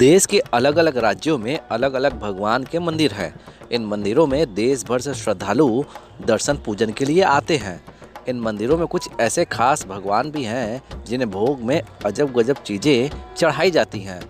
देश के अलग अलग राज्यों में अलग अलग भगवान के मंदिर हैं। इन मंदिरों में देश भर से श्रद्धालु दर्शन पूजन के लिए आते हैं। इन मंदिरों में कुछ ऐसे खास भगवान भी हैं जिन्हें भोग में अजब गजब चीज़ें चढ़ाई जाती हैं।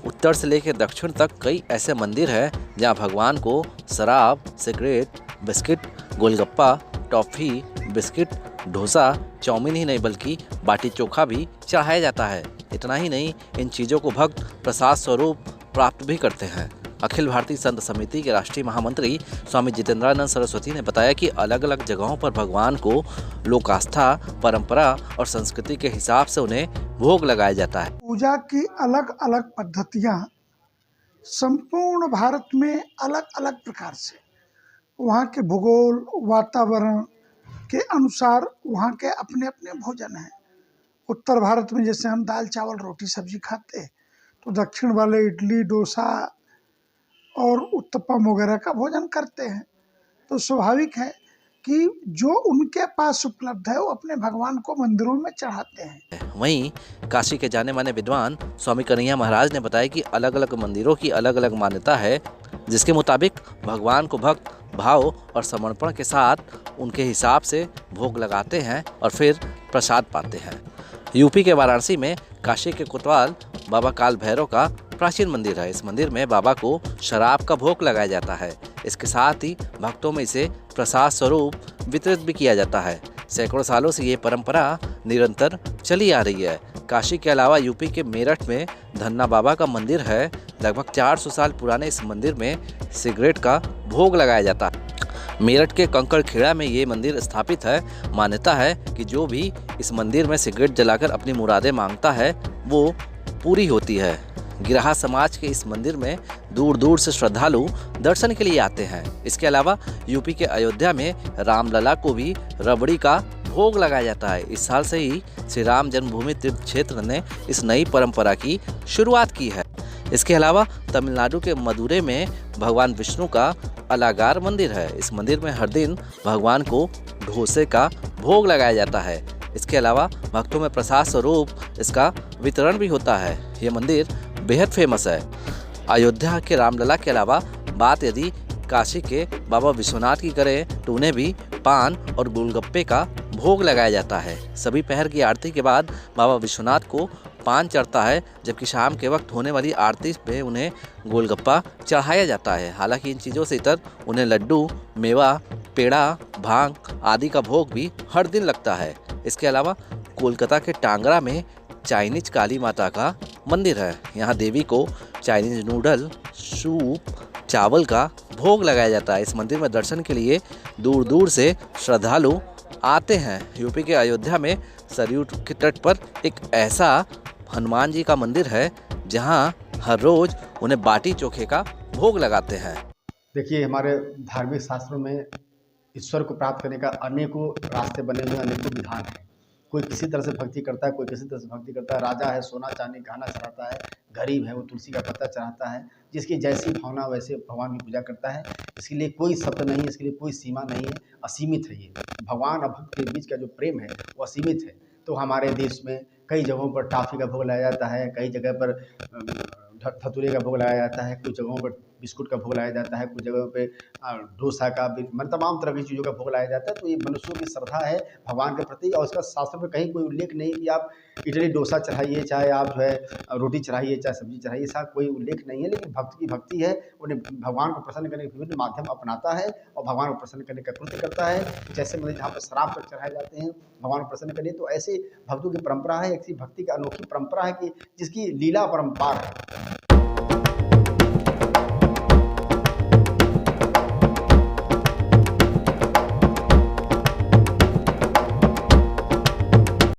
उत्तर से लेकर दक्षिण तक कई ऐसे मंदिर हैं जहां भगवान को शराब, सिगरेट, बिस्किट, गोलगप्पा, टॉफ़ी, बिस्किट, डोसा, चाउमीन ही नहीं बल्कि बाटी चोखा भी चढ़ाया जाता है। इतना ही नहीं, इन चीज़ों को भक्त प्रसाद स्वरूप प्राप्त भी करते हैं। अखिल भारतीय संत समिति के राष्ट्रीय महामंत्री स्वामी जितेंद्रानंद सरस्वती ने बताया कि अलग अलग जगहों पर भगवान को लोक आस्था, परंपरा और संस्कृति के हिसाब से उन्हें भोग लगाया जाता है। पूजा की अलग अलग पद्धतियाँ संपूर्ण भारत में अलग अलग प्रकार से वहाँ के भूगोल, वातावरण के अनुसार वहाँ के अपने अपने भोजन हैं। उत्तर भारत में जैसे हम दाल चावल रोटी सब्जी खाते हैं, तो दक्षिण वाले इडली, डोसा और उत्तपम वगैरह का भोजन करते हैं। तो स्वाभाविक है कि जो उनके पास उपलब्ध है वो अपने भगवान को मंदिरों में चढ़ाते हैं। वहीं काशी के जाने माने विद्वान स्वामी कन्हैया महाराज ने बताया कि अलग अलग मंदिरों की अलग अलग मान्यता है, जिसके मुताबिक भगवान को भक्त भाव और समर्पण के साथ उनके हिसाब से भोग लगाते हैं और फिर प्रसाद पाते हैं। यूपी के वाराणसी में काशी के कोतवाल बाबा काल भैरव का प्राचीन मंदिर है। इस मंदिर में बाबा को शराब का भोग लगाया जाता है। इसके साथ ही भक्तों में इसे प्रसाद स्वरूप वितरित भी किया जाता है। सैकड़ों सालों से ये परंपरा निरंतर चली आ रही है। काशी के अलावा यूपी के मेरठ में धन्ना बाबा का मंदिर है। लगभग 400 साल पुराने इस मंदिर में सिगरेट का भोग लगाया जाता है। मेरठ के कंकड़ खेड़ा में ये मंदिर स्थापित है। मान्यता है कि जो भी इस मंदिर में सिगरेट जलाकर अपनी मुरादें मांगता है वो पूरी होती है। गिरहा समाज के इस मंदिर में दूर दूर से श्रद्धालु दर्शन के लिए आते हैं। इसके अलावा यूपी के अयोध्या में रामलला को भी रबड़ी का भोग लगाया जाता है। इस साल से ही श्री राम जन्मभूमि तीर्थ क्षेत्र ने इस नई परंपरा की शुरुआत की है। इसके अलावा तमिलनाडु के मदुरै में भगवान विष्णु का अलागार मंदिर है। इस मंदिर में हर दिन भगवान को डोसे का भोग लगाया जाता है। इसके अलावा भक्तों में प्रसाद स्वरूप इसका वितरण भी होता है। ये मंदिर बेहद फेमस है। अयोध्या के रामलला के अलावा बात यदि काशी के बाबा विश्वनाथ की करें तो उन्हें भी पान और गोलगप्पे का भोग लगाया जाता है। सभी पहर की आरती के बाद बाबा विश्वनाथ को पान चढ़ता है, जबकि शाम के वक्त होने वाली आरती में उन्हें गोलगप्पा चढ़ाया जाता है। हालांकि इन चीज़ों से इतर उन्हें लड्डू, मेवा, पेड़ा, भांग आदि का भोग भी हर दिन लगता है। इसके अलावा कोलकाता के टांगरा में चाइनीज काली माता का मंदिर है। यहाँ देवी को चाइनीज नूडल, सूप, चावल का भोग लगाया जाता है। इस मंदिर में दर्शन के लिए दूर दूर से श्रद्धालु आते हैं। यूपी के अयोध्या में सरयू के तट पर एक ऐसा हनुमान जी का मंदिर है जहाँ हर रोज उन्हें बाटी चोखे का भोग लगाते हैं। देखिए, हमारे धार्मिक शास्त्रों में ईश्वर को प्राप्त करने का अनेकों रास्ते बने हुए, अनेकों विधान हैं। कोई किसी तरह से भक्ति करता है, कोई किसी तरह से भक्ति करता है। राजा है, सोना चांदी गहना चढ़ाता है। गरीब है, वो तुलसी का पत्ता चढ़ाता है। जिसकी जैसी भावना वैसे भगवान की पूजा करता है। इसके लिए कोई शब्द नहीं है, इसके लिए कोई सीमा नहीं है, असीमित है। ये भगवान और भक्त के बीच का जो प्रेम है वो असीमित है। तो हमारे देश में कई जगहों पर टॉफ़ी का भोग लगाया जाता है, कई जगह पर धतूरे का भोग लगाया जाता है, कुछ जगहों पर बिस्कुट का भोग लगाया जाता है, कुछ जगहों पे डोसा का भी, मतलब तमाम तरह की चीज़ों का भोग लगाया जाता है। तो ये मनुष्यों की श्रद्धा है भगवान के प्रति, और इसका शास्त्र में कहीं कोई उल्लेख नहीं कि आप इडली डोसा चढ़ाइए, चाहे आप जो है रोटी चढ़ाइए, चाहे सब्जी चढ़ाइए, ऐसा कोई उल्लेख नहीं है। लेकिन भक्त की भक्ति है, उन्हें भगवान को प्रसन्न करने के विभिन्न माध्यम अपनाता है और भगवान को प्रसन्न करने का कृत्य करता है। जैसे मतलब जहाँ पर शराब तक चढ़ाए जाते हैं भगवान को प्रसन्न करने, तो ऐसे भक्तों की परंपरा है। ऐसी भक्ति की अनोखी परंपरा है कि जिसकी लीला परंपार है।